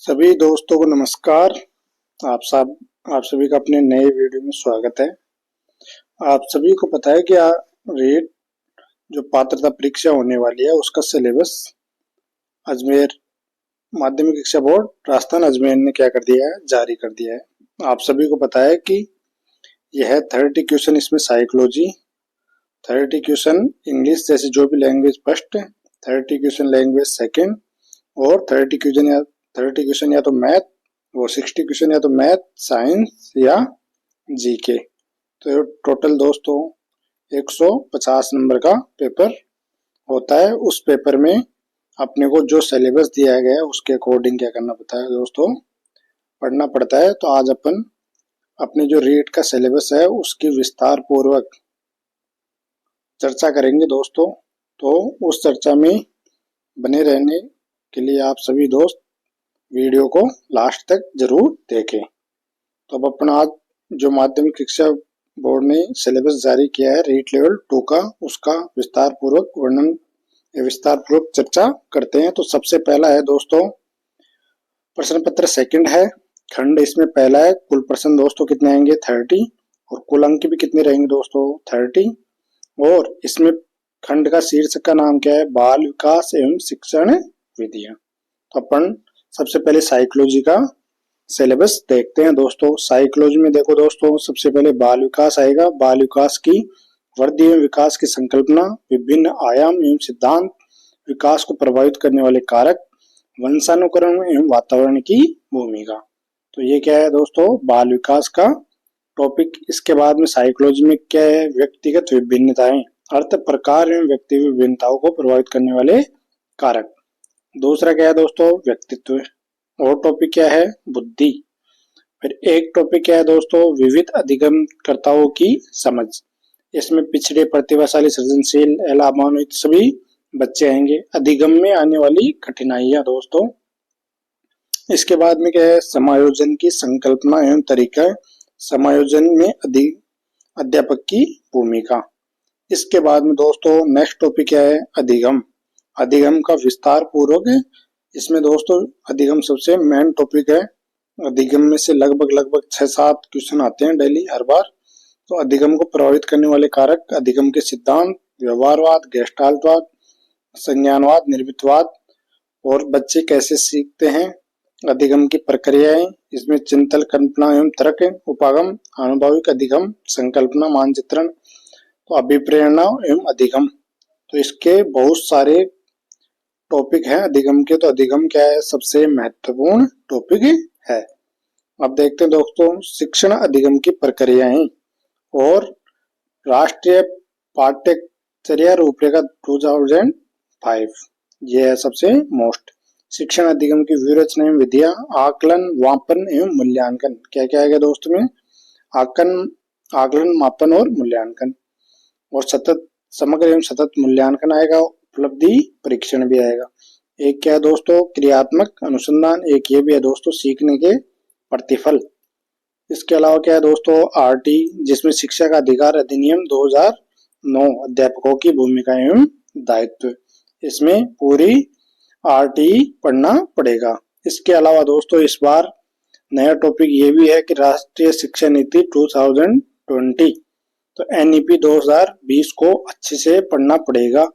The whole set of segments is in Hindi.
सभी दोस्तों को नमस्कार। आप सभी का अपने नए वीडियो में स्वागत है। आप सभी को पता है कि रेट जो पात्रता परीक्षा होने वाली है उसका सिलेबस अजमेर माध्यमिक शिक्षा बोर्ड राजस्थान अजमेर ने क्या कर दिया है, जारी कर दिया है। आप सभी को पता है कि यह 30 क्वेश्चन इसमें साइकोलॉजी, 30 क्वेश्चन इंग्लिश जैसे जो भी language first, 30 question language second और 30 क्वेश्चन या तो मैथ और 60 क्वेश्चन या तो मैथ, साइंस या जीके। तो टोटल दोस्तों 150 नंबर का पेपर होता है। उस पेपर में अपने को जो सिलेबस दिया गया है उसके अकॉर्डिंग क्या करना पड़ता है दोस्तों, पढ़ना पड़ता है। तो आज अपन अपने जो रीट का सिलेबस है उसकी विस्तार पूर्वक चर्चा करेंगे दोस्तों। तो उस चर्चा में बने रहने के लिए आप सभी दोस्त वीडियो को लास्ट तक जरूर देखें। तो अब अपना आज जो माध्यमिक शिक्षा बोर्ड ने सिलेबस जारी किया है रीट लेवल 2 का, उसका विस्तार पूर्वक चर्चा करते हैं। तो सबसे पहला है दोस्तों प्रश्न पत्र सेकंड है, खंड इसमें पहला है। कुल प्रश्न दोस्तों कितने आएंगे 30 और कुल अंक भी कितने रहेंगे दोस्तों 30। और इसमें खंड का शीर्षक का नाम क्या है, बाल विकास एवं शिक्षण विधियां। तो अपन सबसे पहले साइकोलॉजी का सिलेबस देखते हैं दोस्तों। साइकोलॉजी में देखो दोस्तों, सबसे पहले बाल विकास आएगा। बाल विकास की वृद्धि एवं विकास की संकल्पना, विभिन्न आयाम एवं सिद्धांत, विकास को प्रभावित करने वाले कारक, वंशानुक्रम एवं वातावरण की भूमिका। तो ये क्या है दोस्तों, बाल विकास का टॉपिक। इसके बाद में साइकोलॉजी में क्या है, व्यक्तिगत विभिन्नताएं, अर्थ, प्रकार एवं व्यक्तिगत विभिन्नताओं को प्रभावित करने वाले कारक। दूसरा क्या है दोस्तों, व्यक्तित्व। और टॉपिक क्या है, बुद्धि। फिर एक टॉपिक क्या है दोस्तों, विविध अधिगमकर्ताओं की समझ। इसमें पिछड़े, प्रतिभाशाली, सृजनशील, अलाभान्वित सभी बच्चे आएंगे। अधिगम में आने वाली कठिनाइयां दोस्तों। इसके बाद में क्या है, समायोजन की संकल्पना एवं तरीका, समायोजन में अध्यापक की भूमिका। इसके बाद में दोस्तों नेक्स्ट टॉपिक क्या है, अधिगम। अधिगम का विस्तार पूर्वक है। इसमें दोस्तों अधिगम सबसे मेन टॉपिक है। अधिगम में से लगभग 6-7 क्वेश्चन आते हैं डेली हर बार। तो अधिगम को प्रभावित करने वाले कारक, अधिगम के सिद्धांत, व्यवहारवाद, गेस्टाल्टवाद, संज्ञानवाद, निर्मितवाद और बच्चे कैसे सीखते हैं, अधिगम की प्रक्रियाएं। इसमें चिंतन, कल्पना एवं तर्क, उपागम, आनुभविक अधिगम, संकल्पना, मानचित्रण, तो अभिप्रेरणा एवं अधिगम। तो इसके बहुत सारे टॉपिक है अधिगम के। तो अधिगम क्या है, सबसे महत्वपूर्ण टॉपिक है। अब देखते हैं दोस्तों शिक्षण अधिगम की प्रक्रियाएं और राष्ट्रीय पाठ्यचर्या रूपरेखा 2005। यह है सबसे मोस्ट। शिक्षण अधिगम की व्यूहरचना एवं विधियां, आकलन, मापन एवं मूल्यांकन। क्या क्या आएगा दोस्तों में, आकलन, मापन और मूल्यांकन। और समग्र एवं सतत मूल्यांकन आएगा। उपलब्धि परीक्षण भी आएगा। एक क्या है दोस्तों, क्रियात्मक अनुसंधान। एक ये भी है दोस्तों, सीखने के प्रतिफल। इसके अलावा क्या है दोस्तों, आरटी, जिसमें शिक्षा का अधिकार अधिनियम 2009, अध्यापकों की भूमिका एवं दायित्व। इसमें पूरी आरटी पढ़ना पड़ेगा। इसके अलावा दोस्तों इस बार नया टॉपिक ये भी है कि राष्ट्रीय शिक्षा नीति 2020। तो एनईपी 2020 को अच्छे से पढ़ना पड़ेगा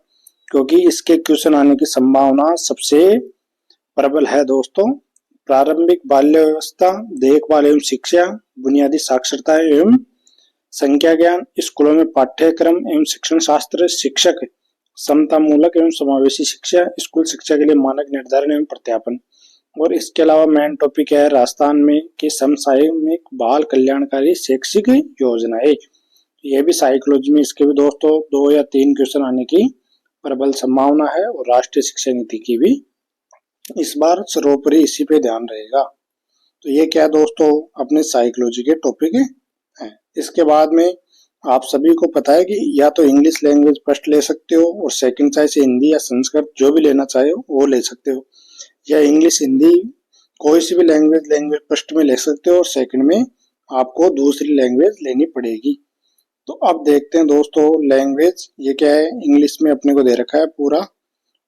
क्योंकि इसके क्वेश्चन आने की संभावना सबसे प्रबल है दोस्तों। प्रारंभिक बाल्यावस्था, देखभाल एवं शिक्षा, बुनियादी साक्षरता एवं संख्या ज्ञान, स्कूलों में पाठ्यक्रम एवं शिक्षण शास्त्र, शिक्षक, समतामूलक एवं समावेशी शिक्षा, स्कूल शिक्षा के लिए मानक निर्धारण एवं प्रत्यापन। और इसके अलावा मेन टॉपिक है राजस्थान में की समसामयिक बाल कल्याणकारी शैक्षिक योजनाएं। यह भी साइकोलॉजी में, इसके भी दोस्तों 2 या 3 क्वेश्चन आने की प्रबल संभावना है। और राष्ट्रीय शिक्षा नीति की भी इस बार सर्वोपरि इसी पे ध्यान रहेगा। तो ये क्या दोस्तों अपने साइकोलॉजी के टॉपिक हैं। इसके बाद में आप सभी को पता है कि या तो इंग्लिश लैंग्वेज फर्स्ट ले सकते हो और सेकंड चाहे से हिंदी या संस्कृत जो भी लेना चाहे वो ले सकते हो, या इंग्लिश हिंदी कोई सी भी लैंग्वेज फर्स्ट में ले सकते हो और सेकंड में आपको दूसरी लैंग्वेज लेनी पड़ेगी। तो अब देखते हैं दोस्तों लैंग्वेज, ये क्या है, इंग्लिश में अपने को दे रखा है पूरा,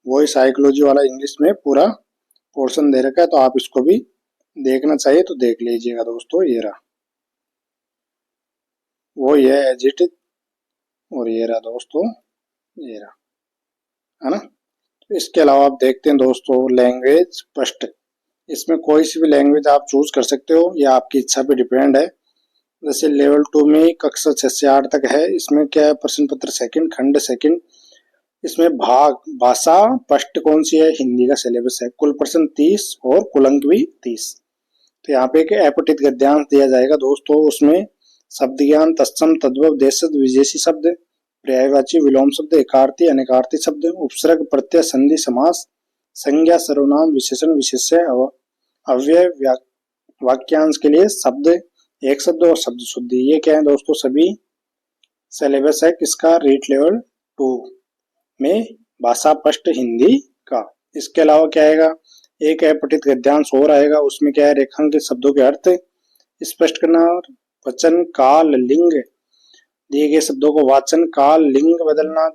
वही साइकोलॉजी वाला इंग्लिश में पूरा पोर्शन दे रखा है, तो आप इसको भी देखना चाहिए तो देख लीजिएगा दोस्तों। ये रहा, वो ये एज इट इज, और ये रहा दोस्तों, ये रहा, है ना। तो इसके अलावा आप देखते हैं दोस्तों लैंग्वेज स्पष्ट, इसमें कोई सी भी लैंग्वेज आप चूज कर सकते हो, या आपकी इच्छा पे डिपेंड है। जैसे लेवल 2 में कक्षा 6 से 8 तक है, इसमें क्या है, प्रश्न पत्र सेकंड, खंड सेकंड, इसमें भाग भाषा पष्ट कौन सी है, हिंदी का सिलेबस है। कुल प्रश्न 30 और कुल अंक भी 30। तो यहाँ पे एक अपठित गद्यांश दिया जाएगा दोस्तों, उसमें शब्द ज्ञान, तत्सम, तद्भव, देशज, विदेशी शब्द, पर्यायवाची, विलोम शब्द, एकार्थी, अनेकार्थी शब्द, उपसर्ग, प्रत्यय, संधि, समास, संज्ञा, सर्वनाम, विशेषण, विशेष्य, अव्यय, वाक्यांश के लिए शब्द, एक शब्द और शब्द शुद्धि। ये क्या है दोस्तों, सभी सिलेबस है किसका, रीट लेवल 2 में भाषा पष्ट हिंदी का। इसके अलावा क्या आएगा, एक अपठित गद्यांश और आएगा, उसमें क्या है, रेखांकित शब्दों के अर्थ स्पष्ट करना, वचन, काल, लिंग, दिए गए शब्दों को वाचन, काल, लिंग बदलना,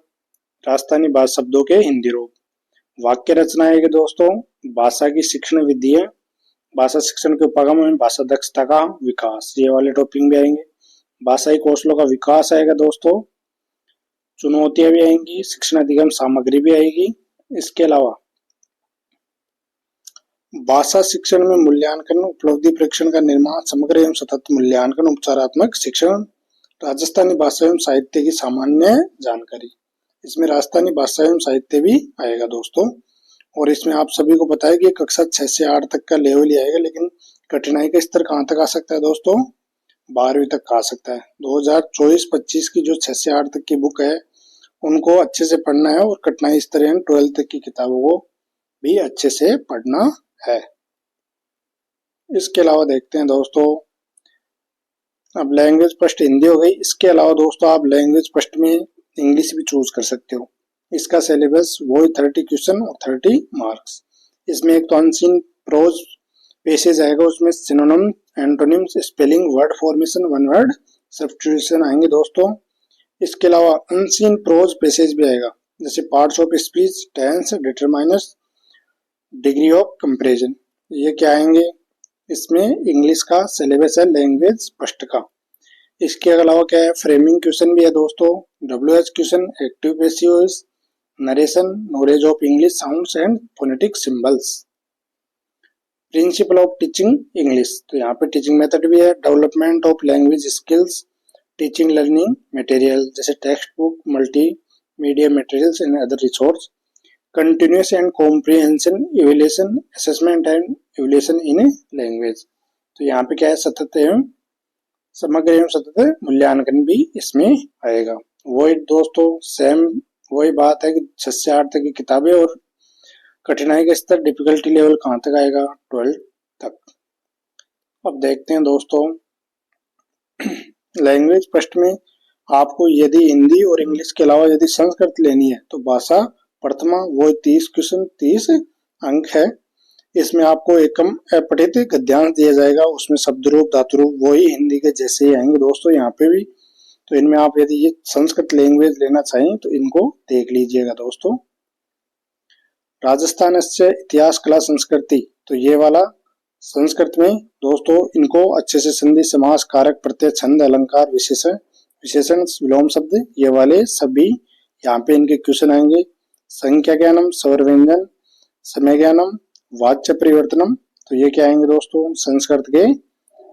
राजस्थानी भाषा शब्दों के हिंदी रूप। वाक्य रचना आएगी दोस्तों, भाषा की शिक्षण विधि है, भाषा शिक्षण के उपागम में भाषा दक्षता का विकास, ये वाले टॉपिक भी आएंगे। भाषाई कौशलों का विकास आएगा दोस्तों, चुनौतियां भी आएंगी, शिक्षण अधिगम सामग्री भी आएगी। इसके अलावा भाषा शिक्षण में मूल्यांकन, उपलब्धि परीक्षण का निर्माण, समग्र एवं सतत मूल्यांकन, उपचारात्मक शिक्षण, राजस्थानी भाषा एवं साहित्य की सामान्य जानकारी। इसमें राजस्थानी भाषा एवं साहित्य भी आएगा दोस्तों। और इसमें आप सभी को पता है कि कक्षा 6 से 8 तक का लेवल ही आएगा, लेकिन कठिनाई का स्तर कहाँ तक आ सकता है दोस्तों, 12वीं तक आ सकता है। 2024-25 की जो 6 से 8 तक की बुक है उनको अच्छे से पढ़ना है, और कठिनाई स्तर 12th तक की किताबों को भी अच्छे से पढ़ना है। इसके अलावा देखते हैं दोस्तों, अब लैंग्वेज फर्स्ट हिंदी हो गई, इसके अलावा दोस्तों आप लैंग्वेज फर्स्ट में इंग्लिश भी चूज कर सकते हो। इसका सिलेबस वो 30 क्वेश्चन और 30 मार्क्स। इसमें एक तो अनसीन प्रोज पेसेज आएगा, उसमें synonym, antonyms, spelling, word formation, one word substitution आएंगे दोस्तों। इसके अलावा अनसीन प्रोज पेसेज भी आएगा, जैसे parts of speech, tense, determiners, degree of comparison, ये क्या आएंगे। इसमें इंग्लिश का सिलेबस है लैंग्वेज स्पष्ट का। इसके अलावा क्या है, फ्रेमिंग क्वेश्चन भी है दोस्तों, WH question, active passive, narration, knowledge of English sounds and phonetic symbols, principle of teaching English, तो यहाँ पे टीचिंग मेथड भी है, development of language skills, teaching learning material जैसे textbook, multimedia materials and other resource, continuous and comprehension evaluation, assessment and evaluation in language. तो यहाँ पे क्या है, सतत एवं समग्र एवं सतत मूल्यांकन भी इसमें आएगा। वही दोस्तों सेम वही बात है कि 6 से 8 तक की किताबें, और कठिनाई का स्तर, डिफिकल्टी लेवल कहाँ तक आएगा, 12 तक। अब देखते हैं दोस्तों लैंग्वेज फर्स्ट में आपको यदि हिंदी और इंग्लिश के अलावा यदि संस्कृत लेनी है तो भाषा प्रथमा वो 30 क्वेश्चन 30 अंक है। इसमें आपको एकम अपठित गद्यांश दिया जाएगा, उसमें शब्द रूप, धातु रूप वही हिंदी के जैसे ही आएंगे दोस्तों यहाँ पे भी। तो इनमें आप यदि ये संस्कृत लैंग्वेज लेना चाहें तो इनको देख लीजिएगा दोस्तों। राजस्थान से इतिहास, कला, संस्कृति, तो ये वाला संस्कृत में दोस्तों इनको अच्छे से संधि, समास, कारक, प्रत्यय, छंद, अलंकार, विशेषण, विशेषण, विलोम शब्द, ये वाले सभी यहाँ पे इनके क्वेश्चन आएंगे। संख्या ज्ञानम, स्वर व्यंजन, समय ज्ञानम, वाच्य परिवर्तनम, तो ये क्या आएंगे दोस्तों, संस्कृत के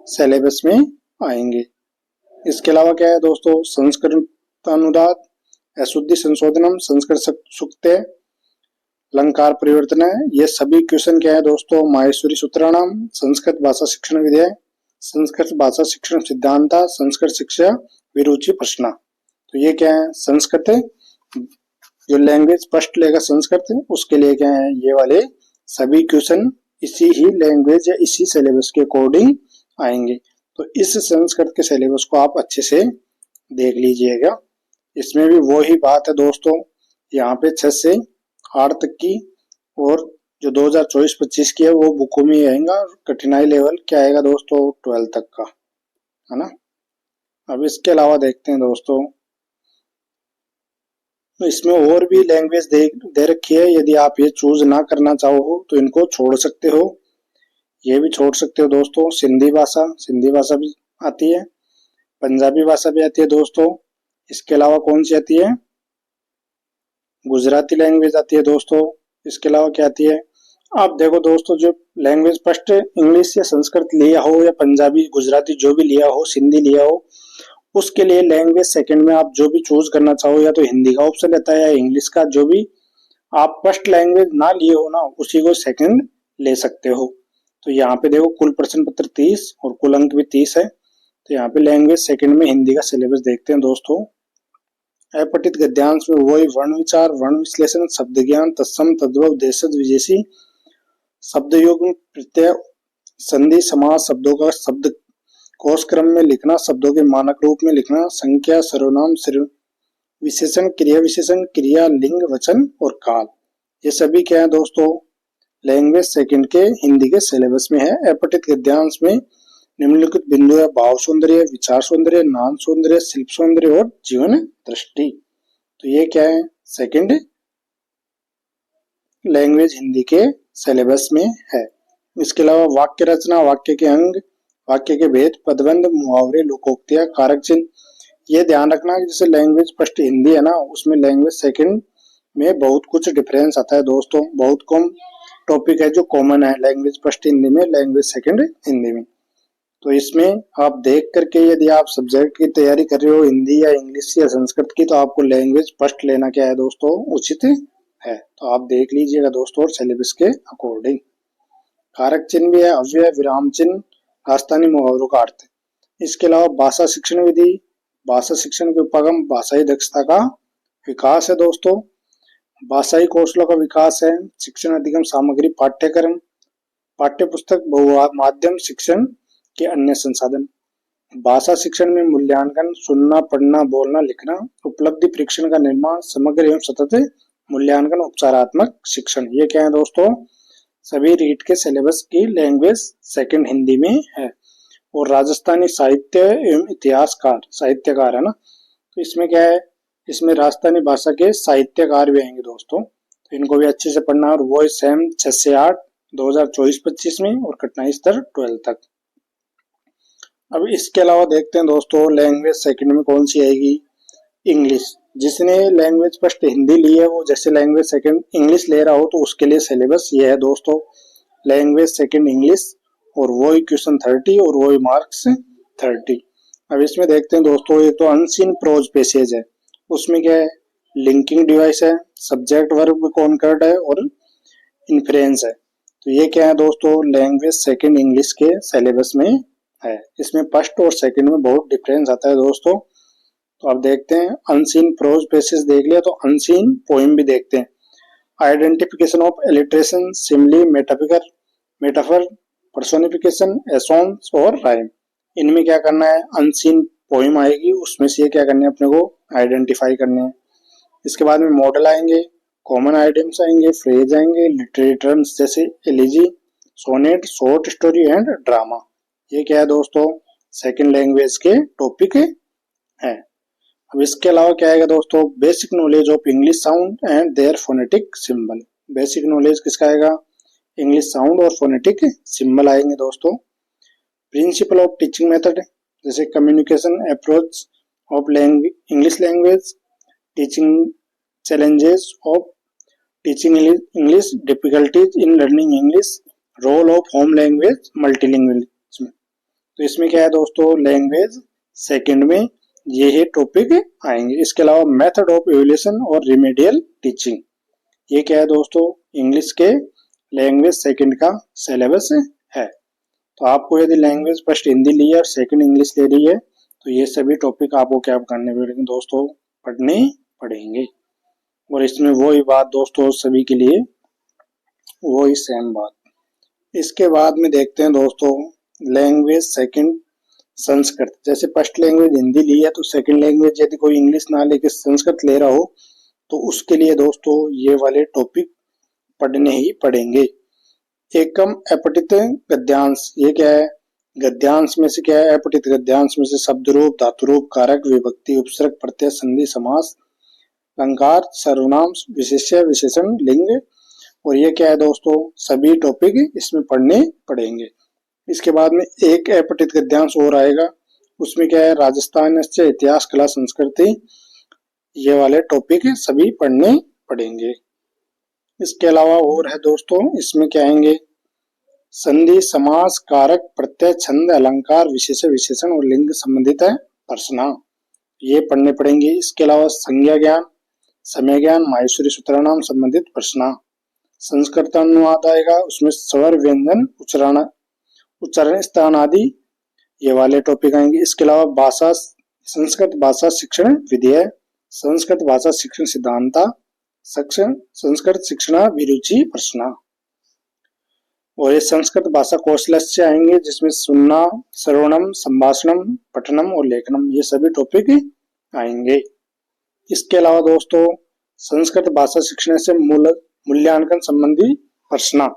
सिलेबस में आएंगे। इसके अलावा क्या है दोस्तों, संस्कृत अनुदात, अशुद्धि संशोधनम, संस्कृत सूक्त, अलंकार परिवर्तन है, ये सभी क्वेश्चन क्या है दोस्तों, माहेश्वरी सूत्राणाम, संस्कृत भाषा शिक्षण विधेय, संस्कृत भाषा शिक्षण सिद्धांत, संस्कृत शिक्षा विरुचि प्रश्न। तो ये क्या है, संस्कृत जो लैंग्वेज फर्स्ट लेगा संस्कृत उसके लिए क्या है, ये वाले सभी क्वेश्चन इसी ही लैंग्वेज या इसी सिलेबस के अकॉर्डिंग आएंगे। तो इस संस्कृत के सिलेबस को आप अच्छे से देख लीजिएगा। इसमें भी वही बात है दोस्तों, यहाँ पे 6 से 8 तक की, और जो 2024-25 की है वो बुकों में ही आएगा। कठिनाई लेवल क्या आएगा दोस्तों, 12 तक का, है ना। अब इसके अलावा देखते हैं दोस्तों तो इसमें और भी लैंग्वेज दे रखी है, यदि आप ये चूज ना करना चाहो तो इनको छोड़ सकते हो, ये भी छोड़ सकते हो दोस्तों। सिंधी भाषा भी आती है, पंजाबी भाषा भी आती है दोस्तों। इसके अलावा कौन सी आती है? गुजराती लैंग्वेज आती है दोस्तों। इसके अलावा क्या आती है? आप देखो दोस्तों, जो लैंग्वेज फर्स्ट इंग्लिश या संस्कृत लिया हो या पंजाबी गुजराती जो भी लिया हो, सिंधी लिया हो, उसके लिए लैंग्वेज सेकंड में आप जो भी चूज करना चाहो, या तो हिंदी का ऑप्शन रहता है या इंग्लिश का, जो भी आप फर्स्ट लैंग्वेज ना लिए हो ना, उसी को सेकंड ले सकते हो। तो यहाँ पे देखो कुल प्रश्न पत्र 30 और कुल अंक भी 30 है। तो यहाँ पे लैंग्वेज सेकंड में हिंदी का सिलेबस देखते हैं दोस्तों। अपठित गद्यांश में वही वर्ण विचार, वर्ण विश्लेषण, शब्द ज्ञान, तत्सम, तद्भव, देशज, विदेशी, शब्द युग्म, प्रत्यय, संधि, समास, शब्दों का शब्द कोश क्रम में लिखना, शब्दों के मानक रूप में लिखना, संख्या, सर्वनाम, विशेषण, क्रिया विशेषण, क्रिया, लिंग, वचन और काल, ये सभी क्या है दोस्तों? लैंग्वेज सेकंड के हिंदी के सिलेबस में है। अपठित गद्यांश में निम्नलिखित बिंदु है: भाव सौंदर्य, विचार सौंदर्य, नाम सौंदर्य, शिल्प सौंदर्य और जीवन दृष्टि। तो ये क्या है? सेकंड लैंग्वेज हिंदी के सिलेबस में है। इसके अलावा वाक्य रचना, वाक्य के अंग, वाक्य के भेद, पदबंध, मुहावरे, लोकोक्तियां, कारक चिन्ह, ये ध्यान रखना कि जैसे लैंग्वेज फर्स्ट हिंदी है ना, उसमें लैंग्वेज सेकंड में बहुत कुछ डिफरेंस आता है दोस्तों। बहुत कम टॉपिक है जो कॉमन है लैंग्वेज फर्स्ट हिंदी में, लैंग्वेज सेकंड हिंदी में। तो इसमें आप देख करके, यदि आप सब्जेक्ट की तैयारी कर रहे हो हिंदी या इंग्लिश या संस्कृत की, तो आपको लैंग्वेज फर्स्ट लेना क्या है दोस्तों? उचित है। तो आप देख लीजिएगा दोस्तों और सिलेबस के अकॉर्डिंग। कारक चिन्ह भी है, अव्यय, विराम चिन्ह, राजस्थानी मुहावरों का अर्थ। इसके अलावा भाषा शिक्षण विधि, भाषा शिक्षण के उपागम, भाषाई दक्षता का विकास है दोस्तों। भाषाई कौशलों का विकास है, शिक्षण अधिगम सामग्री, पाठ्यक्रम, पाठ्य पुस्तक, बहु माध्यम शिक्षण के अन्य संसाधन। भाषा शिक्षण में मूल्यांकन, सुनना, पढ़ना, बोलना, लिखना, उपलब्धि परीक्षण का निर्माण, समग्र एवं सतत मूल्यांकन, उपचारात्मक शिक्षण, ये क्या है दोस्तों? सभी रीट के सिलेबस की लैंग्वेज सेकंड हिंदी में है। और राजस्थानी साहित्य एवं इतिहासकार, साहित्यकार है ना, तो इसमें क्या है? इसमें राजस्थानी भाषा के साहित्यकार भी आएंगे दोस्तों, तो इनको भी अच्छे से पढ़ना। और वो सेम 6 से 8 2024-25 में और कठिनाई स्तर 12 तक। अब इसके अलावा देखते हैं दोस्तों लैंग्वेज सेकंड में कौन सी आएगी? इंग्लिश। जिसने लैंग्वेज फर्स्ट हिंदी ली है, वो जैसे लैंग्वेज सेकंड इंग्लिश ले रहा हो, तो उसके लिए सिलेबस ये है दोस्तों, लैंग्वेज सेकंड इंग्लिश, और वो ही क्वेश्चन 30 और वो ही मार्क्स 30। अब इसमें देखते हैं दोस्तों, एक तो अनसीन प्रोज पैसेज है, उसमें क्या है? लिंकिंग डिवाइस है, सब्जेक्ट वर्ब कॉन्कर्ड है और इन्फ्रेंस है। तो ये क्या है दोस्तों? लैंग्वेज सेकंड इंग्लिश के सिलेबस में है। इसमें फर्स्ट और सेकंड में बहुत डिफरेंस आता है दोस्तों। तो अब देखते हैं, अनसीन प्रोज पैसेज देख लिया, तो अनसीन पोएम भी देखते हैं। Identification of alliteration, simile, metaphor, personification, assonance और राइम, इनमें क्या करना है? अनसीन पोएम आएगी, उसमें से क्या करने है अपने को? आइडेंटिफाई करने हैं। इसके बाद में मॉडल आएंगे, कॉमन आइटम्स आएंगे, फ्रेज आएंगे, लिटरेरी टर्म्स जैसे elegy, sonnet, short story and drama. ये क्या है दोस्तों? सेकंड लैंग्वेज के टॉपिक है। अब इसके अलावा क्या आएगा दोस्तों? Basic knowledge of English sound and their phonetic symbol. Basic knowledge किसका आएगा? इंग्लिश साउंड और फोनेटिक सिंबल आएंगे दोस्तों। प्रिंसिपल ऑफ टीचिंग मेथड, जैसे communication approach of English language, teaching challenges of teaching English, difficulties in learning English, role of home language multilingualism. तो इसमें क्या है दोस्तों? लैंग्वेज सेकंड में ये टॉपिक आएंगे। इसके अलावा मेथड ऑफ एवल्यूशन और रिमेडियल टीचिंग, ये क्या है दोस्तों? इंग्लिश के लैंग्वेज सेकंड का सिलेबस है। तो आपको यदि लैंग्वेज फर्स्ट हिंदी ली है और सेकंड इंग्लिश ले रही है, तो ये सभी टॉपिक आपको क्या करने पड़ेंगे दोस्तों? पढ़ने पड़ेंगे। और इसमें वही बात दोस्तों सभी के लिए, वही सेम बात। इसके बाद में देखते हैं दोस्तों लैंग्वेज सेकंड संस्कृत। जैसे फर्स्ट लैंग्वेज हिंदी ली है, तो सेकंड लैंग्वेज यदि कोई इंग्लिश ना लेके संस्कृत ले रहा हो, तो उसके लिए दोस्तों ये वाले टॉपिक पढ़ने ही पड़ेंगे। एकम अपठित गद्यांश, ये क्या है? गद्यांश में से क्या है? अपठित गद्यांश में से शब्द रूप, धातु रूप, कारक, विभक्ति, उपसर्ग, प्रत्यय, संधि, समास, अलंकार, सर्वनाम, विशेष्य, विशेषण, लिंग। और ये क्या है दोस्तों, सभी टॉपिक इसमें पढ़ने पड़ेंगे। इसके बाद में एक अपठित गद्यांश और आएगा, उसमें क्या है, राजस्थान से इतिहास, कला, संस्कृति, ये वाले टॉपिक सभी पढ़ने पड़ेंगे। इसके अलावा और है दोस्तों, इसमें क्या आएंगे, संधि, समास, कारक, प्रत्यय, छंद, अलंकार, विशेष्य, विशेषण और लिंग संबंधित है प्रश्न, ये पढ़ने पड़ेंगे। इसके अलावा संज्ञा ज्ञान, समय ज्ञान, माहेश्वरी सूत्रनाम संबंधित प्रश्न, संस्कृत अनुवाद आएगा, उसमें स्वर, व्यंजन, उच्चारण स्थान आदि ये वाले टॉपिक आएंगे। इसके अलावा भाषा, संस्कृत भाषा शिक्षण विधेय, संस्कृत भाषा शिक्षण सिद्धांता, संस्कृत शिक्षण अभिरुचि प्रश्न। और ये संस्कृत भाषा कौशल से आएंगे, जिसमें सुनना, श्रवणम, संभाषणम, पठनम और लेखनम, ये सभी टॉपिक आएंगे। इसके अलावा दोस्तों, संस्कृत भाषा शिक्षण से मूल्यांकन संबंधी प्रश्न,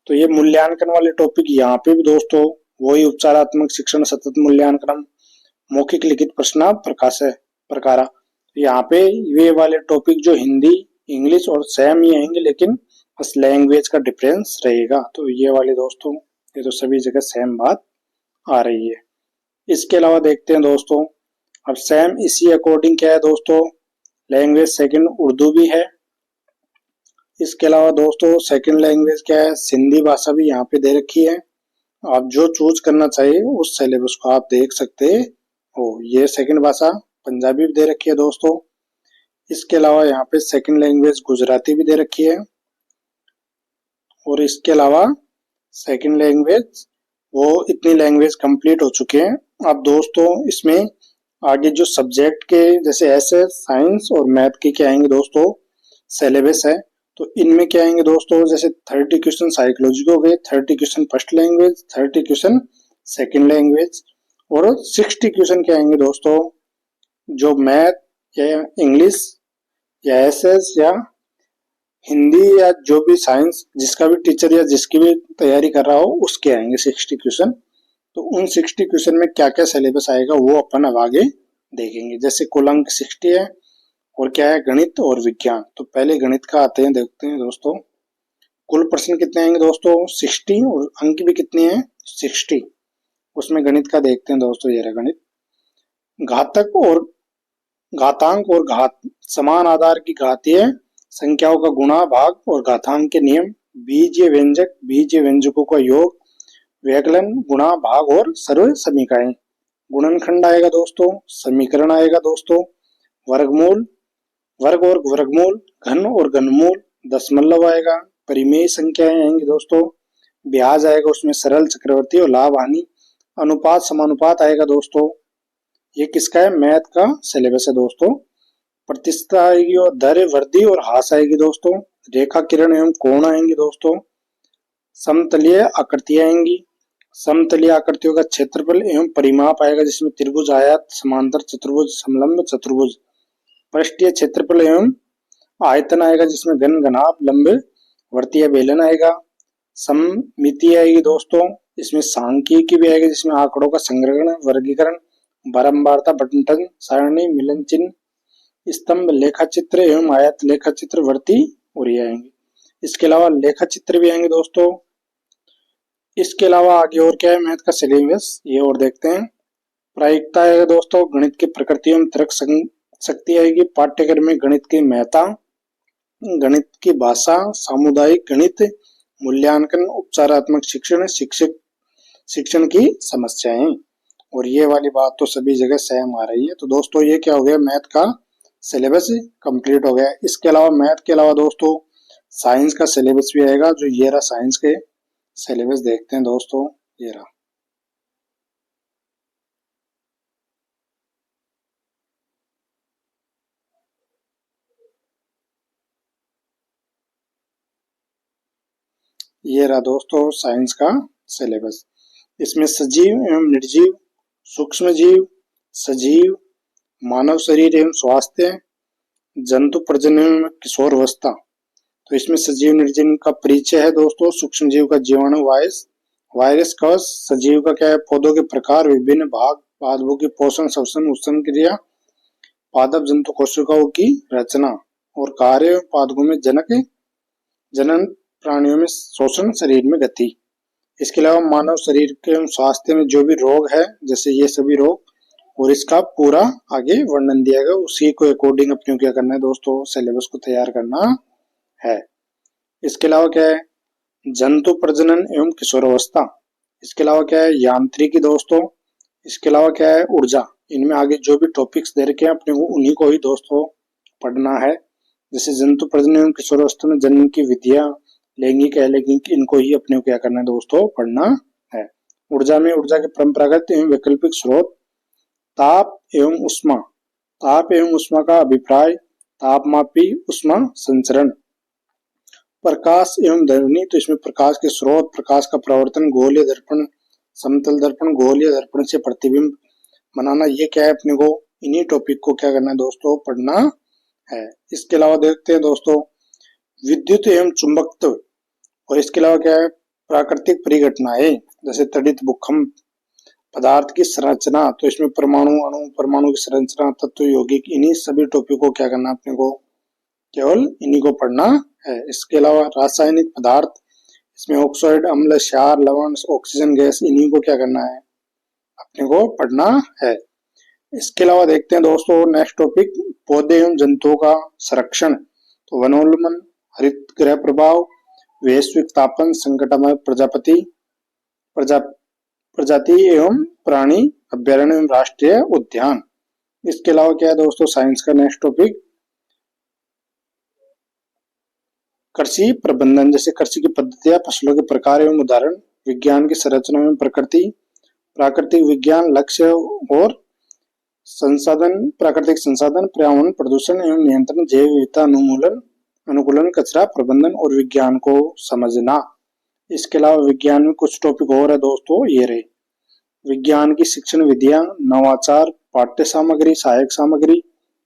तो ये मूल्यांकन वाले टॉपिक यहाँ पे भी दोस्तों वही उपचारात्मक शिक्षण, सतत मूल्यांकन, मौखिक लिखित प्रश्न प्रकार, यहाँ पे ये वाले टॉपिक जो हिंदी, इंग्लिश और सेम ही आएंगे, लेकिन बस लैंग्वेज का डिफरेंस रहेगा। तो ये वाले दोस्तों, ये तो सभी जगह सेम बात आ रही है। इसके अलावा देखते हैं दोस्तों, अब सेम इसी अकॉर्डिंग क्या है दोस्तों, लैंग्वेज सेकंड उर्दू भी है। इसके अलावा दोस्तों सेकंड लैंग्वेज क्या है, सिंधी भाषा भी यहाँ पे दे रखी है। आप जो चूज करना चाहिए उस सिलेबस को आप देख सकते हो। ये सेकंड भाषा पंजाबी भी दे रखी है दोस्तों। इसके अलावा यहाँ पे सेकंड लैंग्वेज गुजराती भी दे रखी है। और इसके अलावा सेकंड लैंग्वेज, वो इतनी लैंग्वेज कंप्लीट हो चुके हैं। अब दोस्तों इसमें आगे जो सब्जेक्ट के जैसे एसएस, साइंस और मैथ के क्या आएंगे दोस्तों, सिलेबस है। तो इनमें क्या आएंगे दोस्तों, जैसे 30 क्वेश्चन साइकोलॉजी को हो गए, 30 question first language, 30 question second language, और 60 क्वेश्चन क्या आएंगे दोस्तों, जो मैथ या इंग्लिश या एसएस या हिंदी या जो भी साइंस जिसका भी टीचर या जिसकी भी तैयारी कर रहा हो उसके आएंगे 60 क्वेश्चन। तो उन 60 क्वेश्चन में क्या क्या सिलेबस आएगा वो अपन अब आगे देखेंगे। जैसे कुल अंक 60 है, और क्या है, गणित और विज्ञान। तो पहले गणित का आते हैं, देखते हैं दोस्तों। कुल प्रश्न कितने आएंगे दोस्तों, 60, और अंक भी कितने हैं, 60। उसमें गणित का देखते हैं दोस्तों। ये रहा गणित। घातक और घातांक और घात, समान आधार की घातीय संख्याओं का गुणा, भाग और घातांक के नियम, बीजीय व्यंजक, बीजीय व्यंजकों का योग, व्यकलन, गुणा, भाग और सर्व समीकरण। गुणनखंड आएगा दोस्तों, समीकरण आएगा दोस्तों, वर्गमूल, वर्ग और वर्गमूल, घन और घनमूल, दशमलव आएगा, परिमेय संख्याएं आएंगी दोस्तों, ब्याज आएगा, उसमें सरल, चक्रवर्ती और लाभ हानि, अनुपात, समानुपात आएगा दोस्तों। ये किसका है, मैथ का सिलेबस है दोस्तों। प्रतिष्ठा आएगी और दर, वृद्धि और ह्रास आएगी दोस्तों। रेखा, किरण एवं कोण आएंगे दोस्तों। समतलीय आकृतियां आएंगी, समतलीय आकृतियों का क्षेत्रफल एवं परिमाप आएगा, जिसमें त्रिभुज, आयत, समांतर चतुर्भुज, समलंब चतुर्भुज। पृष्ठीय क्षेत्रफल एवं आयतन आएगा, जिसमें घन, घनाभ, लंब, वर्तीय, बेलन आएगा। सममिति आएगी दोस्तों, इसमें सांख्यिकी भी आएगा, जिसमें आंकड़ों का संग्रहण, वर्गीकरण, बारंबारता, बंटन, सारणी, मिलन चिन्ह, स्तंभ, लेखा चित्र एवं आयत लेखा चित्र, वर्ती और ये आएंगे। इसके अलावा लेखा चित्र भी आएंगे दोस्तों। इसके अलावा आगे और क्या है मैथ का सिलेबस, ये और देखते हैं। प्रायिकता आएगा दोस्तों, गणित की प्रकृति एवं तर्क शक्ति आएगी। पाठ्यक्रम में गणित की महत्ता, गणित की भाषा, सामुदायिक गणित, मूल्यांकन, उपचारात्मक शिक्षण, शिक्षण की समस्याएं। और ये वाली बात तो सभी जगह सेम आ रही है। तो दोस्तों ये क्या हो गया, मैथ का सिलेबस कंप्लीट हो गया। इसके अलावा मैथ के अलावा दोस्तों साइंस का सिलेबस भी आएगा। जो ये रहा साइंस के सिलेबस, देखते हैं दोस्तों। ये रहा, ये रहा दोस्तों साइंस का सिलेबस। इसमें सजीव एवं निर्जीव, सूक्ष्म जीव, सजीव, मानव शरीर एवं स्वास्थ्य, जंतु प्रजनन एवं किशोरावस्था। तो इसमें सजीव निर्जीव का परिचय है दोस्तों। सूक्ष्म जीव का जीवाणु, वायरस, कवच। सजीव का क्या है, पौधों के प्रकार, विभिन्न भाग, पादपों की पोषण, श्वसन, उत्सर्जन क्रिया, पादप जंतु कोशिकाओं की रचना और कार्य, पादपों में जनन, प्राणियों में शोषण, शरीर में गति। इसके अलावा मानव शरीर के स्वास्थ्य में जो भी रोग है, जैसे ये सभी रोग, और इसका पूरा आगे वर्णन दिया गया, उसी को अकॉर्डिंग अपने को क्या करना है दोस्तों, सिलेबस को तैयार करना है। इसके अलावा क्या है, जंतु प्रजनन एवं किशोरावस्था। इसके अलावा क्या है, यांत्रिकी दोस्तों। इसके अलावा क्या है, ऊर्जा। इनमें आगे जो भी टॉपिक्स दे रखे हैं अपने को उन्हीं को ही दोस्तों पढ़ना है। जैसे जंतु प्रजनन एवं किशोरावस्था में जनन की विधियां, लैंगिक अलैंगिक, इनको ही अपने को क्या करना है दोस्तों, पढ़ना है। ऊर्जा में ऊर्जा के परंपरागत एवं वैकल्पिक स्रोत, ताप एवं उष्मा। ताप एवं उष्मा का अभिप्राय, तापमापी उष्मा संचरण। प्रकाश एवं ध्वनि, तो इसमें प्रकाश के स्रोत, प्रकाश का प्रवर्तन, गोलीय दर्पण, समतल दर्पण, गोलीय दर्पण से प्रतिबिंब बनाना, ये क्या है अपने को, इन्हीं टॉपिक को क्या करना है दोस्तों, पढ़ना है। इसके अलावा देखते हैं दोस्तों विद्युत एवं चुंबकत्व, और इसके अलावा क्या है, प्राकृतिक परिघटनाएं, जैसे तड़ित, भूकंप, पदार्थ की संरचना, तो इसमें परमाणु, अणु, परमाणु की संरचना, तत्व, यौगिक, इन्हीं सभी टॉपिक को क्या करना है अपने को, केवल इन्हीं को पढ़ना है। इसके अलावा रासायनिक पदार्थ, इसमें ऑक्साइड, अम्ल, क्षार, लवण, ऑक्सीजन गैस, इन्हीं को क्या करना है, अपने को पढ़ना है। इसके अलावा देखते हैं दोस्तों नेक्स्ट टॉपिक, पौधे एवं जंतुओं का संरक्षण। तो वनोन्मूलन, हरित गृह प्रभाव, वैश्विक तापन, संकटमय प्रजाति एवं प्राणी अभ्यारण्य एवं राष्ट्रीय उद्यान। इसके अलावा क्या है दोस्तों साइंस का नेक्स्ट टॉपिक, कृषि प्रबंधन, जैसे कृषि की पद्धतियां, फसलों के प्रकार एवं उदाहरण, विज्ञान की संरचना एवं प्रकृति, प्राकृतिक विज्ञान, लक्ष्य और संसाधन, प्राकृतिक संसाधन, पर्यावरण प्रदूषण एवं नियंत्रण, जैव विविधता अनुकूलन, कचरा प्रबंधन और विज्ञान को समझना। इसके अलावा विज्ञान में कुछ टॉपिक और है दोस्तों, ये रहे, विज्ञान की शिक्षण विधियां, नवाचार, पाठ्य सामग्री, सहायक सामग्री,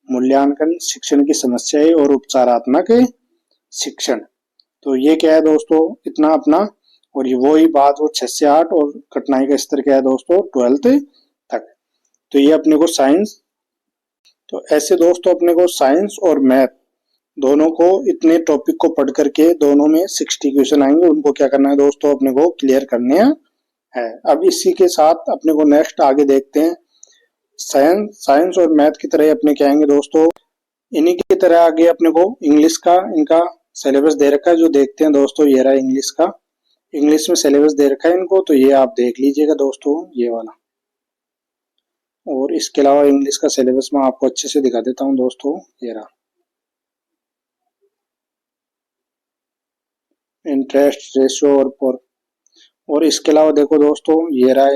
मूल्यांकन, शिक्षण की समस्याएं और उपचारात्मक शिक्षण। तो ये क्या है दोस्तों, इतना अपना, और ये वो ही बात, वो 6 से 8, और कठिनाई का स्तर क्या है दोस्तों 12th तक। तो ये अपने को साइंस, तो ऐसे दोस्तों अपने को साइंस और मैथ दोनों को, इतने टॉपिक को पढ़ करके दोनों में 60 क्वेश्चन आएंगे, उनको क्या करना है दोस्तों, अपने को क्लियर करने है। अब इसी के साथ अपने को नेक्स्ट आगे देखते हैं, साइंस और मैथ की तरह अपने क्या आएंगे दोस्तों, इन्हीं की तरह आगे अपने को इंग्लिश का, इनका सिलेबस दे रखा है, जो देखते हैं दोस्तों, ये रहा इंग्लिश का, इंग्लिश में सिलेबस दे रखा है इनको, तो ये आप देख लीजिएगा दोस्तों, ये वाला। और इसके अलावा इंग्लिश का सिलेबस मैं आपको अच्छे से दिखा देता हूं दोस्तों, ये रहा, इंटरेस्ट रेशियो और इसके अलावा देखो दोस्तों, ये रहा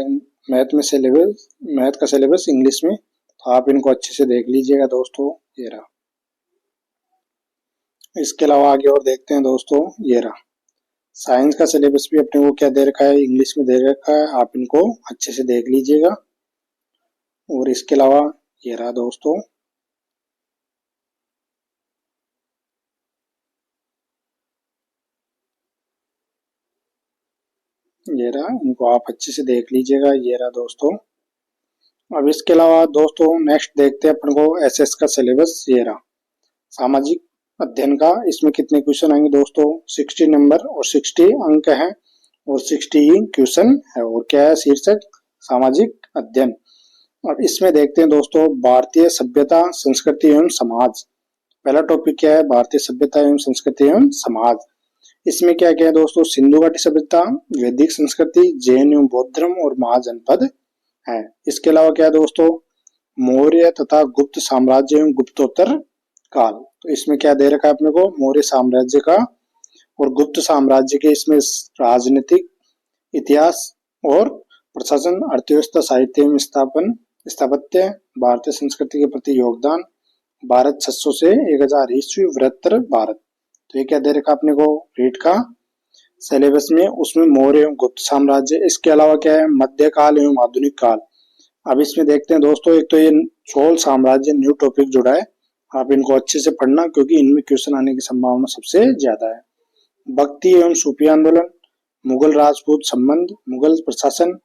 मैथ में सिलेबस, मैथ का सिलेबस इंग्लिश में, तो आप इनको अच्छे से देख लीजिएगा दोस्तों, ये रहा। इसके अलावा आगे और देखते हैं दोस्तों, ये रहा साइंस का सिलेबस भी अपने को क्या दे रखा है, इंग्लिश में दे रखा है, आप इनको अच्छे से देख लीजिएगा। और इसके अलावा ये रहा दोस्तों, ये रहा, इनको आप अच्छे से देख लीजिएगा, ये रहा दोस्तों। अब इसके अलावा दोस्तों नेक्स्ट देखते हैं अपन को एसएस का सिलेबस, ये रहा सामाजिक अध्ययन का, इसमें कितने क्वेश्चन आएंगे दोस्तों, 60 नंबर और 60 अंक हैं और 60 क्वेश्चन है, और क्या है शीर्षक, सामाजिक अध्ययन। अब इसमें देखते हैं दोस्तों भारतीय सभ्यता, संस्कृति एवं समाज। पहला टॉपिक क्या है, भारतीय सभ्यता एवं संस्कृति एवं समाज। इसमें क्या क्या है दोस्तों, सिंधु घाटी सभ्यता, वैदिक संस्कृति, जैन एवं बौद्ध धर्म और महाजनपद है। इसके अलावा क्या है दोस्तों, मौर्य तथा गुप्त साम्राज्य एवं गुप्तोत्तर काल। तो इसमें क्या दे रखा है अपने को, मौर्य साम्राज्य का और गुप्त साम्राज्य के, इसमें राजनीतिक, इतिहास और प्रशासन, अर्थव्यवस्था, साहित्य एवं स्थापत्य, भारतीय संस्कृति के प्रति योगदान, भारत 600 से 1000 ईस्वी, वृत्तर भारत। तो ये क्या दे रखा अपने को रीड का सिलेबस में, उसमें मौर्य एवं गुप्त साम्राज्य। इसके अलावा क्या है, मध्यकाल एवं आधुनिक काल। अब इसमें देखते हैं दोस्तों, एक तो ये चोल साम्राज्य न्यू टॉपिक जुड़ा है, आप इनको अच्छे से पढ़ना क्योंकि इनमें क्वेश्चन आने की संभावना सबसे ज्यादा है। भक्ति एवं सूफी आंदोलन, मुगल राजपूत संबंध, मुगल प्रशासन,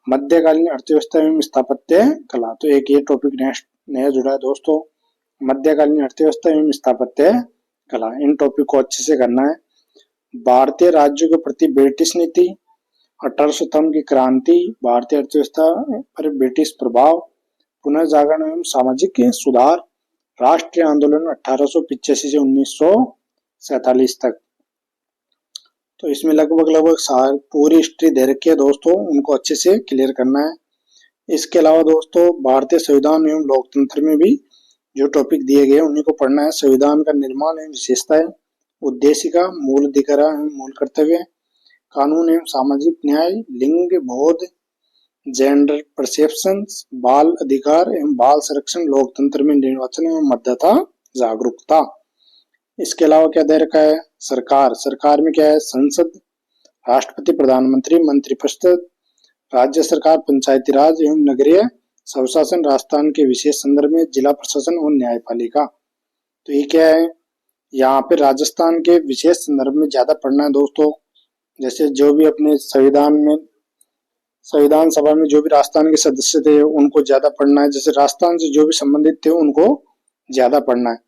मध्यकालीन अर्थव्यवस्था एवं स्थापत्य कला। तो एक ये टॉपिक नेक्स्ट नया जुड़ा है दोस्तों। मध्यकालीन अर्थव्यवस्था एवं स्थापत्य कला, इन टॉपिक को अच्छे से करना है। भारतीय राज्यों के प्रति ब्रिटिश नीति, 1800 की क्रांति, भारतीय अर्थव्यवस्था पर ब्रिटिश प्रभाव, पुनर्जागरण एवं सामाजिक सुधार, राष्ट्रीय आंदोलन 1885 से 1947 तक। तो इसमें लगभग पूरी हिस्ट्री दे रखी है दोस्तों, उनको अच्छे से क्लियर करना है। इसके अलावा दोस्तों भारतीय संविधान एवं लोकतंत्र में भी जो टॉपिक दिए गए उन्हीं को पढ़ना है। संविधान का निर्माण एवं विशेषताएं, उद्देशिका, मूल अधिकार एवं मूल कर्तव्य, कानून एवं सामाजिक न्याय, लिंग बोध, जेंडर परसेप्शंस, बाल अधिकार एवं बाल संरक्षण, लोकतंत्र में निर्वाचन एवं मतदाता जागरूकता। इसके अलावा क्या दे रखा है, सरकार, सरकार में क्या है, संसद, राष्ट्रपति, प्रधानमंत्री, मंत्रिपरिषद, राज्य सरकार, पंचायती राज एवं नगरीय स्वशासन, राजस्थान के विशेष संदर्भ में जिला प्रशासन और न्यायपालिका। तो ये क्या है, यहाँ पे राजस्थान के विशेष संदर्भ में ज्यादा पढ़ना है दोस्तों। जैसे जो भी अपने संविधान सभा में जो भी राजस्थान के सदस्य थे उनको ज्यादा पढ़ना है, जैसे राजस्थान से जो भी संबंधित थे उनको ज्यादा पढ़ना है।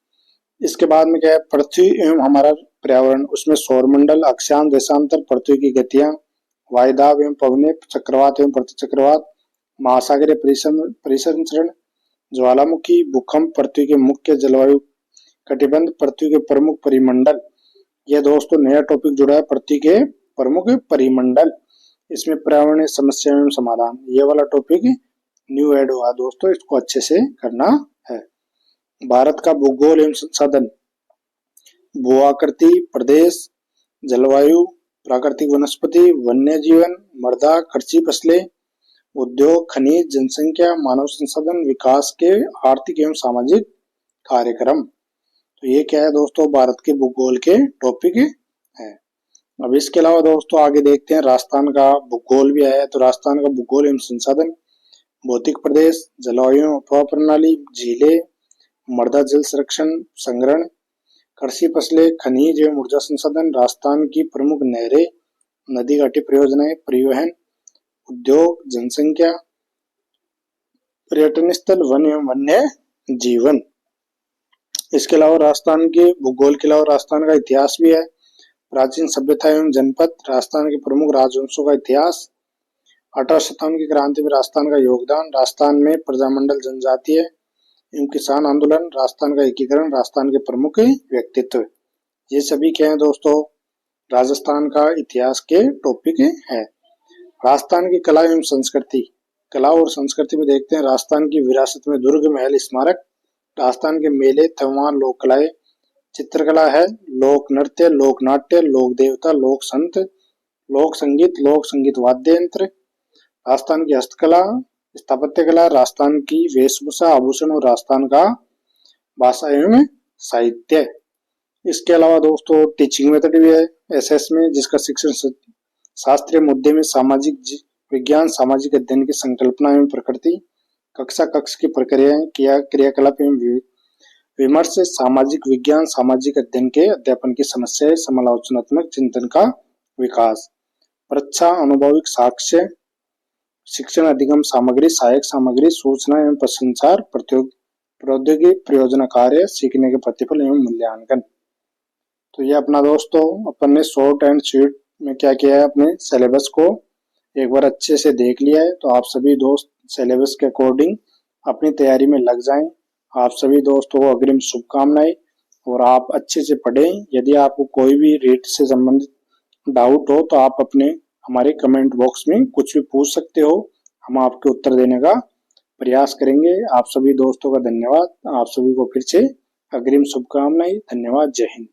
इसके बाद में क्या है, पृथ्वी एवं हमारा पर्यावरण, उसमें सौरमंडल, अक्षांश, देशांतर, पृथ्वी की गतियां, वायुदाब एवं पवने, चक्रवात एवं प्रतिचक्रवात, महासागरीय परिसंचरण, ज्वालामुखी, भूकंप, पृथ्वी के मुख्य जलवायु कटिबंध, पृथ्वी के प्रमुख परिमंडल। यह दोस्तों नया टॉपिक जुड़ा है, पृथ्वी के प्रमुख परिमंडल। इसमें पर्यावरणीय समस्या एवं समाधान, ये वाला टॉपिक न्यू ऐड हुआ दोस्तों, इसको अच्छे से करना है। भारत का भूगोल एवं संसाधन, भू-आकृति, प्रदेश, जलवायु, प्राकृतिक वनस्पति, वन्य जीवन, मृदा, कृषि फसलें, उद्योग, खनिज, जनसंख्या, मानव संसाधन, विकास के आर्थिक एवं सामाजिक कार्यक्रम। तो ये क्या है दोस्तों, भारत के भूगोल के टॉपिक है। अब इसके अलावा दोस्तों आगे देखते हैं, राजस्थान का भूगोल भी है। तो राजस्थान का भूगोल एवं संसाधन, भौतिक प्रदेश, जलवायु अथवा प्रणाली, झीलें, मृदा जल संरक्षण संग्रहण, कृषि फसलें, खनिज एवं ऊर्जा संसाधन, राजस्थान की प्रमुख नहरें, नदी घाटी परियोजनाएं, परिवहन, उद्योग, जनसंख्या, पर्यटन स्थल, वन एवं वन्य जीवन। इसके अलावा राजस्थान के भूगोल के अलावा राजस्थान का इतिहास भी है। प्राचीन सभ्यता एवं जनपद, राजस्थान के प्रमुख राजवंशों का इतिहास, 1857 की क्रांति में राजस्थान का योगदान, राजस्थान में प्रजामंडल, जनजातीय एवं किसान आंदोलन, राजस्थान का एकीकरण, राजस्थान के प्रमुख व्यक्तित्व। ये सभी क्या है दोस्तों, राजस्थान का इतिहास के टॉपिक है। राजस्थान की कला एवं संस्कृति, कला और संस्कृति में देखते हैं, राजस्थान की विरासत में दुर्ग महल स्मारक, राजस्थान के मेले, त्योहार, लोक कलाएं, चित्रकला है, लोक नृत्य, लोक नाट्य, लोक देवता, लोक संत, लोक संगीत वाद्य यंत्र, राजस्थान की हस्तकला, स्थापत्य कला, राजस्थान की वेशभूषा, आभूषण और राजस्थान का भाषा एवं साहित्य। इसके अलावा दोस्तों टीचिंग मेथड भी है एसएस में, जिसका शिक्षण शास्त्रीय मुद्दे में सामाजिक विज्ञान, सामाजिक अध्ययन की संकल्पना एवं प्रकृति, कक्षा कक्ष की प्रक्रियाएं, क्रियाकलाप एवं विमर्श, सामाजिक विज्ञान, सामाजिक अध्ययन के अध्यापन की समस्याएं, समालोचनात्मक चिंतन का विकास, परीक्षा, अनुभविक साक्ष्य, शिक्षण अधिगम सामग्री, सहायक सामग्री, सूचना एवं प्रसंचार, प्रौद्योगिकी, प्रयोजन कार्य, सीखने के प्रतिफल एवं मूल्यांकन। तो ये अपना दोस्तों अपन ने शॉर्ट एंड स्वीट में क्या किया है, अपने सिलेबस को एक बार अच्छे से देख लिया है। तो आप सभी दोस्त सिलेबस के अकॉर्डिंग अपनी तैयारी में लग जाएं। आप सभी दोस्तों को अग्रिम शुभकामनाएं और आप अच्छे से पढ़ें। यदि आपको कोई भी रीट से संबंधित डाउट हो तो आप अपने हमारे कमेंट बॉक्स में कुछ भी पूछ सकते हो, हम आपके उत्तर देने का प्रयास करेंगे। आप सभी दोस्तों का धन्यवाद। आप सभी को फिर से अग्रिम शुभकामनाएं। धन्यवाद। जय हिंद।